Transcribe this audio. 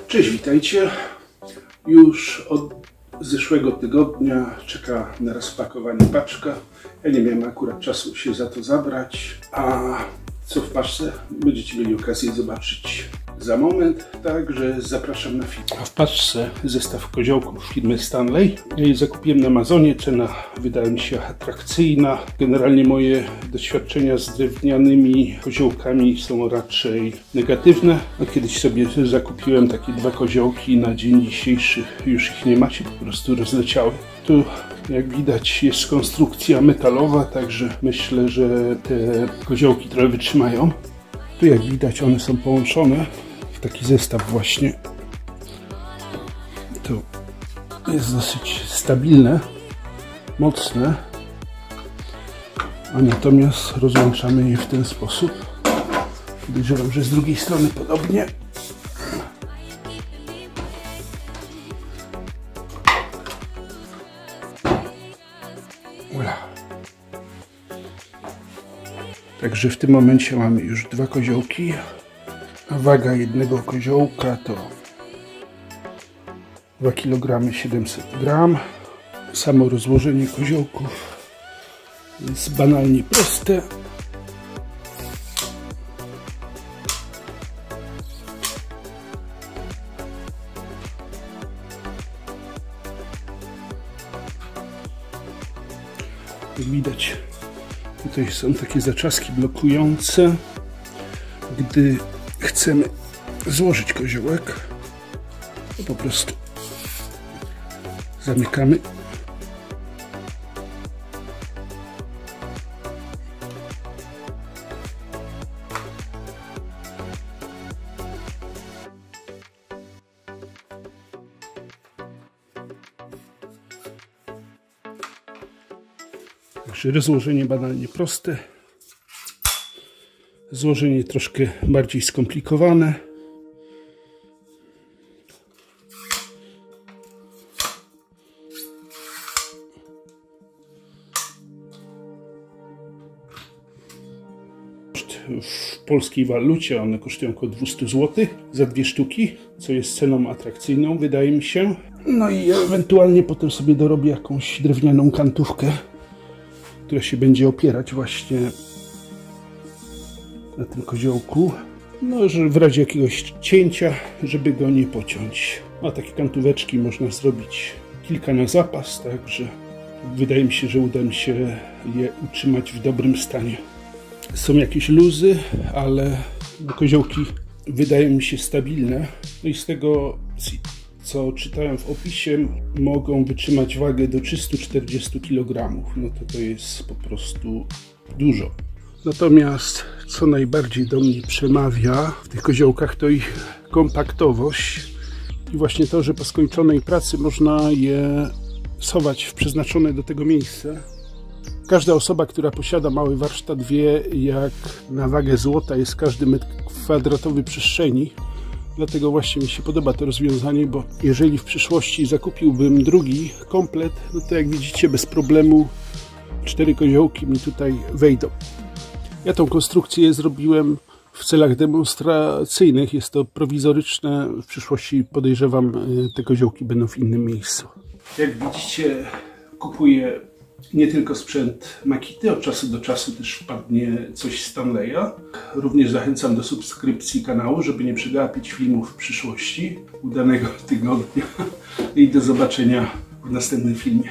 Cześć, witajcie. Już od zeszłego tygodnia czeka na rozpakowanie paczka. Ja nie miałem akurat czasu się za to zabrać, a co w paczce będziecie mieli okazję zobaczyć za moment, także zapraszam na film. A w paczce zestaw koziołków firmy Stanley. Ja je zakupiłem na Amazonie, cena wydała mi się atrakcyjna. Generalnie moje doświadczenia z drewnianymi koziołkami są raczej negatywne. No, kiedyś sobie zakupiłem takie dwa koziołki, na dzień dzisiejszy już ich nie ma, się po prostu rozleciały. Tu jak widać jest konstrukcja metalowa, także myślę, że te koziołki trochę wytrzymają. Tu jak widać one są połączone w taki zestaw właśnie. To jest dosyć stabilne, mocne, a natomiast rozłączamy je w ten sposób. Podejrzewam, że z drugiej strony podobnie. Także w tym momencie mamy już dwa koziołki, a waga jednego koziołka to 2 kg 700 g. Samo rozłożenie koziołków jest banalnie proste. Jak widać, tutaj są takie zaczaski blokujące. Gdy chcemy złożyć koziołek, to po prostu zamykamy. Także rozłożenie banalnie proste, złożenie troszkę bardziej skomplikowane. W polskiej walucie one kosztują około 200 zł za dwie sztuki, co jest ceną atrakcyjną, wydaje mi się. No i ewentualnie potem sobie dorobię jakąś drewnianą kantówkę, która się będzie opierać właśnie na tym koziołku. No, że w razie jakiegoś cięcia, żeby go nie pociąć. A takie kantóweczki można zrobić kilka na zapas, także wydaje mi się, że uda mi się je utrzymać w dobrym stanie. Są jakieś luzy, ale koziołki wydają mi się stabilne. No i z tego, co czytałem w opisie, mogą wytrzymać wagę do 340 kg. No to jest po prostu dużo. Natomiast co najbardziej do mnie przemawia w tych koziołkach, to ich kompaktowość i właśnie to, że po skończonej pracy można je schować w przeznaczone do tego miejsce. Każda osoba, która posiada mały warsztat, wie, jak na wagę złota jest każdy metr kwadratowy przestrzeni. Dlatego właśnie mi się podoba to rozwiązanie, bo jeżeli w przyszłości zakupiłbym drugi komplet, no to jak widzicie bez problemu 4 koziołki mi tutaj wejdą. Ja tą konstrukcję zrobiłem w celach demonstracyjnych, jest to prowizoryczne, w przyszłości podejrzewam te koziołki będą w innym miejscu. Jak widzicie, kupuję nie tylko sprzęt Makity, od czasu do czasu też wpadnie coś Stanleya. Również zachęcam do subskrypcji kanału, żeby nie przegapić filmów w przyszłości. Udanego tygodnia i do zobaczenia w następnym filmie.